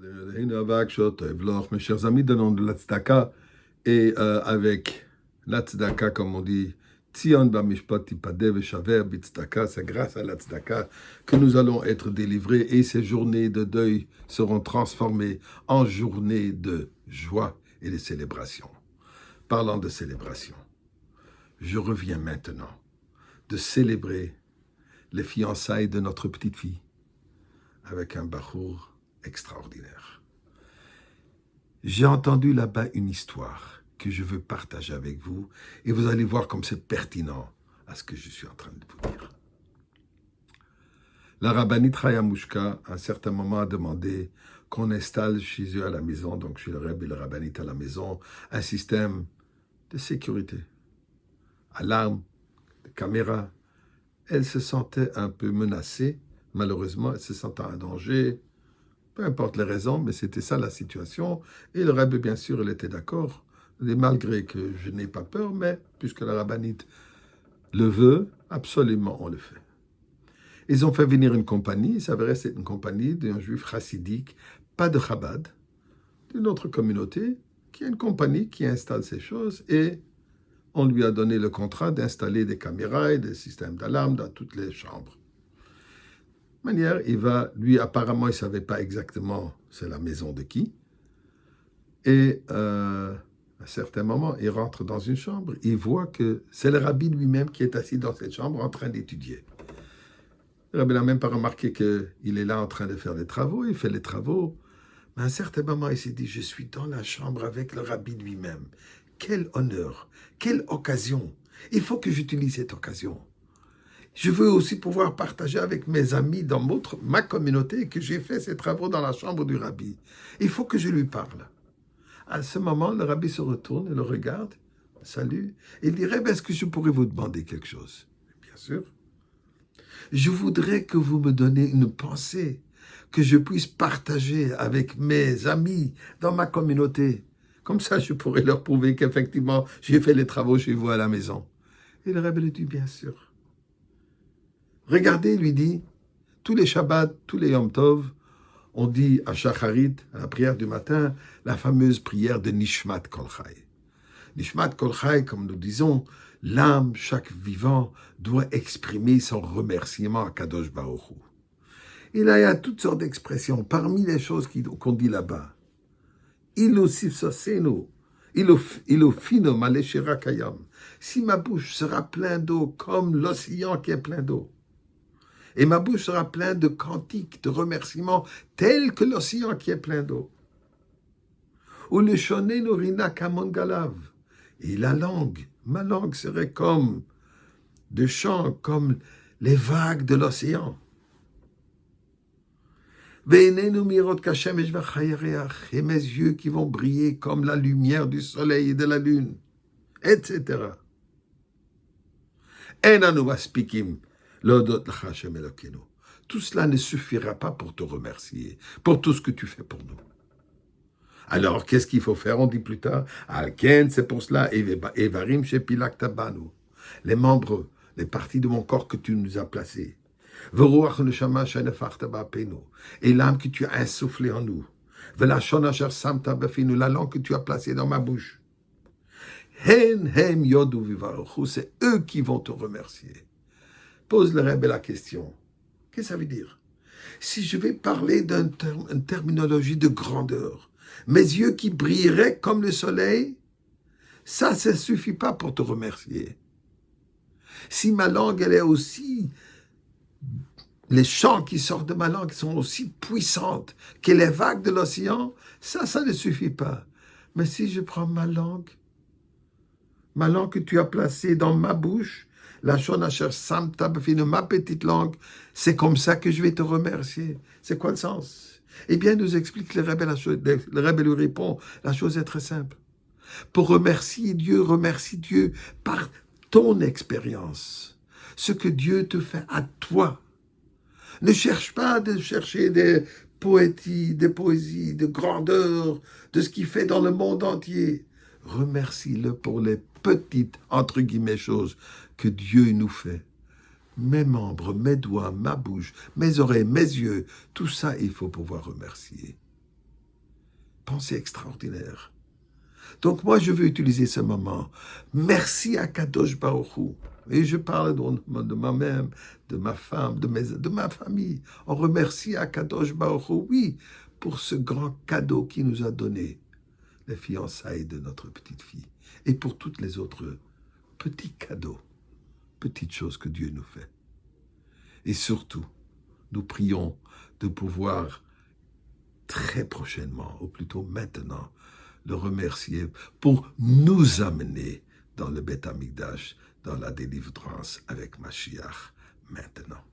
Mes chers amis, donnons de la tzedaka et avec la tzedaka, comme on dit, Tzion b'mishpat tipadeh v'shaver b'tzedaka, c'est grâce à la tzedaka que nous allons être délivrés et ces journées de deuil seront transformées en journées de joie et de célébration. Parlant de célébration, je reviens maintenant de célébrer les fiançailles de notre petite fille avec un bachour extraordinaire. J'ai entendu là-bas une histoire que je veux partager avec vous et vous allez voir comme c'est pertinent à ce que je suis en train de vous dire. La rabbinite Chaya Mouchka, à un certain moment, a demandé qu'on installe chez eux à la maison, donc chez le Rebbe et le rabbinite à la maison, un système de sécurité, alarme, de caméra. Elle se sentait un peu menacée, malheureusement, elle se sentait en danger. Peu importe les raisons, mais c'était ça la situation. Et le Rebbe, bien sûr, il était d'accord. Et malgré que je n'ai pas peur, mais puisque la rabbinite le veut, absolument, on le fait. Ils ont fait venir une compagnie. Il s'avérait que c'est une compagnie d'un juif chassidique, pas de Chabad, d'une autre communauté, qui est une compagnie qui installe ces choses. Et on lui a donné le contrat d'installer des caméras et des systèmes d'alarme dans toutes les chambres. De manière, lui apparemment, il ne savait pas exactement c'est la maison de qui. Et à un certain moment, il rentre dans une chambre, il voit que c'est le rabbi lui-même qui est assis dans cette chambre en train d'étudier. Le rabbi n'a même pas remarqué qu'il est là en train de faire les travaux, il fait les travaux. Mais à un certain moment, il s'est dit, je suis dans la chambre avec le rabbi lui-même. Quel honneur, quelle occasion. Il faut que j'utilise cette occasion. Je veux aussi pouvoir partager avec mes amis dans ma communauté que j'ai fait ces travaux dans la chambre du rabbi. Il faut que je lui parle. À ce moment, le rabbi se retourne et le regarde, salue, et il dirait, est-ce que je pourrais vous demander quelque chose? Bien sûr. Je voudrais que vous me donniez une pensée que je puisse partager avec mes amis dans ma communauté. Comme ça, je pourrais leur prouver qu'effectivement, j'ai fait les travaux chez vous à la maison. Et le rabbi lui dit, bien sûr. Regardez, lui dit, tous les Shabbats, tous les Yom Tov, on dit à Shacharit, à la prière du matin, la fameuse prière de Nishmat Kol Chai. Nishmat Kol Chai, comme nous disons, l'âme, chaque vivant, doit exprimer son remerciement à Kadosh Baruch Hu. Il y a toutes sortes d'expressions, parmi les choses qu'on dit là-bas. Ilu sifsosenu, ilu fino maleshera kayam. Si ma bouche sera pleine d'eau comme l'océan qui est plein d'eau, et ma bouche sera pleine de cantiques, de remerciements, tels que l'océan qui est plein d'eau. Ou le shoné norina kamongalav. Et la langue, ma langue serait comme de chants, comme les vagues de l'océan. Et mes yeux qui vont briller comme la lumière du soleil et de la lune, etc. Enanu maspikim. Tout cela ne suffira pas pour te remercier, pour tout ce que tu fais pour nous. Alors, qu'est-ce qu'il faut faire? On dit plus tard, Alken, c'est pour cela, Evarim shepilak tabanu, les membres, les parties de mon corps que tu nous as placées, Veruach neshama shenefachta ba'apenu, et l'âme que tu as insufflée en nous, Velashon asher samta befinu, la langue que tu as placée dans ma bouche. Hen hem yodu vivaruchu, c'est eux qui vont te remercier. Pose le Rebbe la question. Qu'est-ce que ça veut dire? Si je vais parler d'une terminologie de grandeur, mes yeux qui brilleraient comme le soleil, ça ne suffit pas pour te remercier. Si ma langue, elle est aussi, les chants qui sortent de ma langue sont aussi puissantes que les vagues de l'océan, ça ne suffit pas. Mais si je prends ma langue que tu as placée dans ma bouche, la shonasher samta befinu, ma petite langue, c'est comme ça que je vais te remercier. C'est quoi le sens? Eh bien, nous explique le Rebbe lui répond, la chose est très simple. Pour remercier Dieu par ton expérience, ce que Dieu te fait à toi. Ne cherche pas de chercher des poésies, de grandeur, de ce qu'il fait dans le monde entier. Remercie-le pour les petites, entre guillemets, choses que Dieu nous fait. Mes membres, mes doigts, ma bouche, mes oreilles, mes yeux, tout ça, il faut pouvoir remercier. pensée extraordinaire. Donc moi, je veux utiliser ce moment. Merci à Kadosh Baruch Hu. Et je parle de moi-même, de ma femme, de ma famille. On remercie à Kadosh Baruch Hu, oui, pour ce grand cadeau qu'il nous a donné, les fiançailles de notre petite fille. Et pour toutes les autres petits cadeaux, petites choses que Dieu nous fait. Et surtout, nous prions de pouvoir très prochainement, ou plutôt maintenant, le remercier pour nous amener dans le Beth Amikdash, dans la délivrance avec Mashiach maintenant.